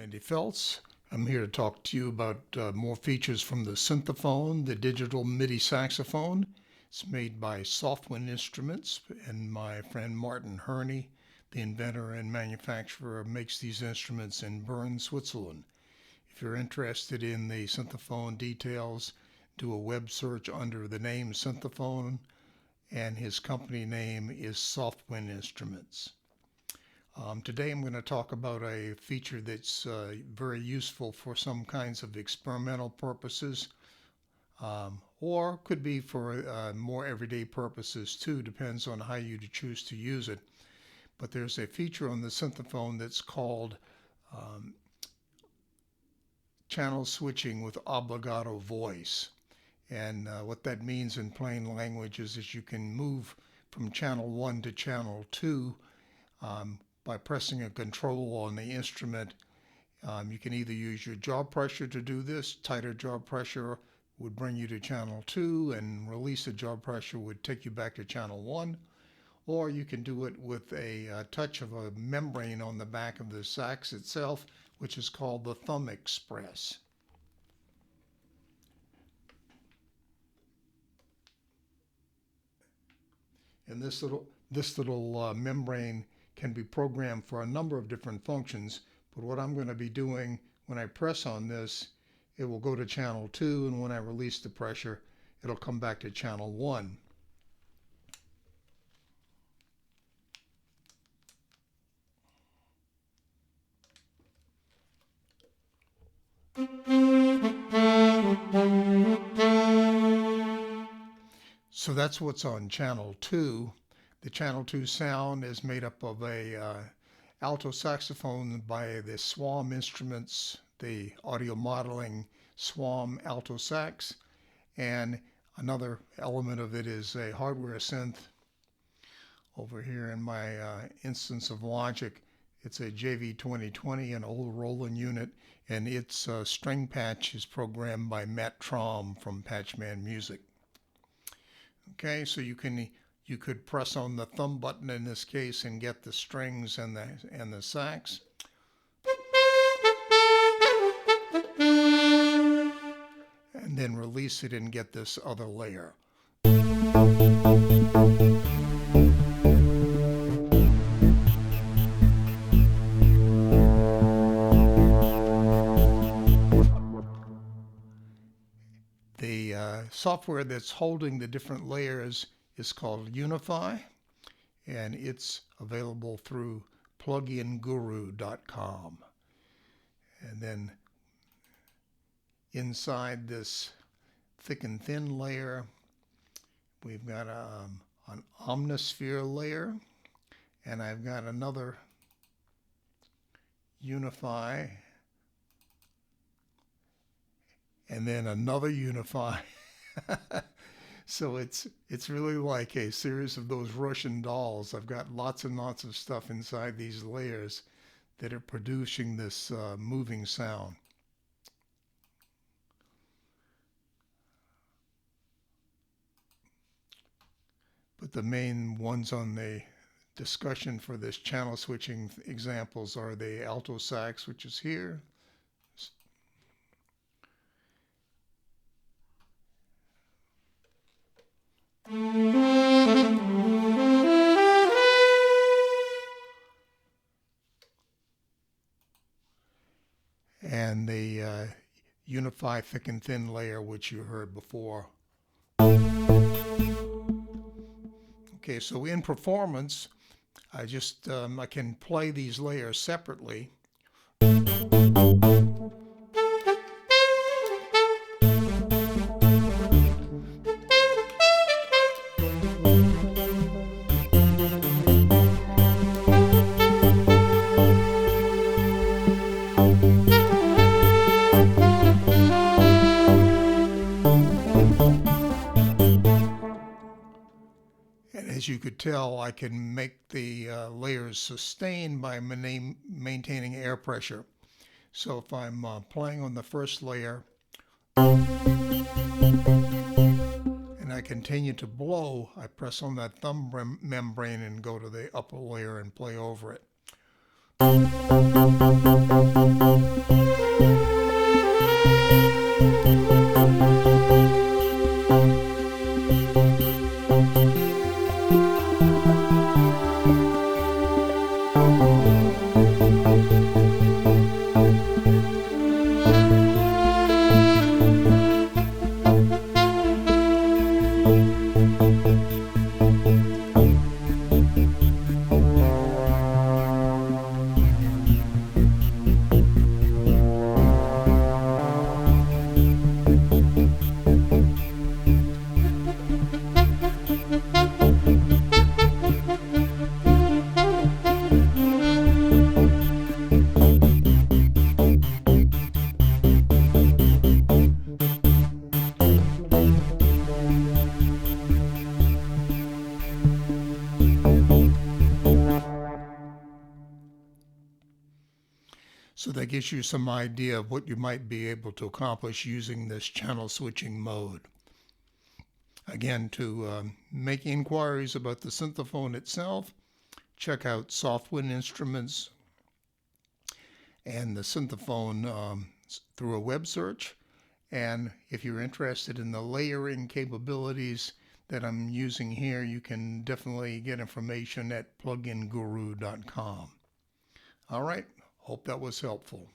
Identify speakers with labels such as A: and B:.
A: Randy Feltz. I'm here to talk to you about more features from the Synthophone, the digital Midi saxophone. It's made by Softwind Instruments, and my friend Martin Herney, the inventor and manufacturer, makes these instruments in Bern, Switzerland. If you're interested in the Synthophone details, do a web search under the name Synthophone, and his company name is Softwind Instruments. Today I'm going to talk about a feature that's very useful for some kinds of experimental purposes, or could be for more everyday purposes too, depends on how you choose to use it. But there's a feature on the Synthophone that's called channel switching with obligato voice. And what that means in plain language is that you can move from channel 1 to channel 2 by pressing a control on the instrument. You can either use your jaw pressure to do this. Tighter jaw pressure would bring you to channel 2, and release of jaw pressure would take you back to channel 1. Or you can do it with a touch of a membrane on the back of the sax itself, which is called the thumb express. And this little membrane can be programmed for a number of different functions, but what I'm going to be doing when I press on this, it will go to channel 2, and when I release the pressure, it'll come back to channel 1. So that's what's on channel 2. The channel 2 sound is made up of a alto saxophone by the Swam Instruments, the audio modeling Swam alto sax, and another element of it is a hardware synth. Over here in my instance of Logic, it's a JV2020, an old Roland unit, and its string patch is programmed by Matt Traum from Patchman Music. Okay, so you could press on the thumb button in this case and get the strings and the sax. And then release it and get this other layer. The software that's holding the different layers is called Unify, and it's available through pluginguru.com. And then inside this thick and thin layer, we've got an omnisphere layer, and I've got another Unify, and then another Unify. So it's really like a series of those Russian dolls. I've got lots and lots of stuff inside these layers that are producing this moving sound. But the main ones on the discussion for this channel switching examples are the alto sax, which is here, and the Unify thick and thin layer, which you heard before. Okay, so in performance, I can play these layers separately. As you could tell, I can make the layers sustain by maintaining air pressure. So if I'm playing on the first layer and I continue to blow, I press on that thumb membrane and go to the upper layer and play over it. So that gives you some idea of what you might be able to accomplish using this channel switching mode. Again, to make inquiries about the Synthophone itself, check out Softwind Instruments and the Synthophone through a web search. And if you're interested in the layering capabilities that I'm using here, you can definitely get information at pluginguru.com. All right, hope that was helpful.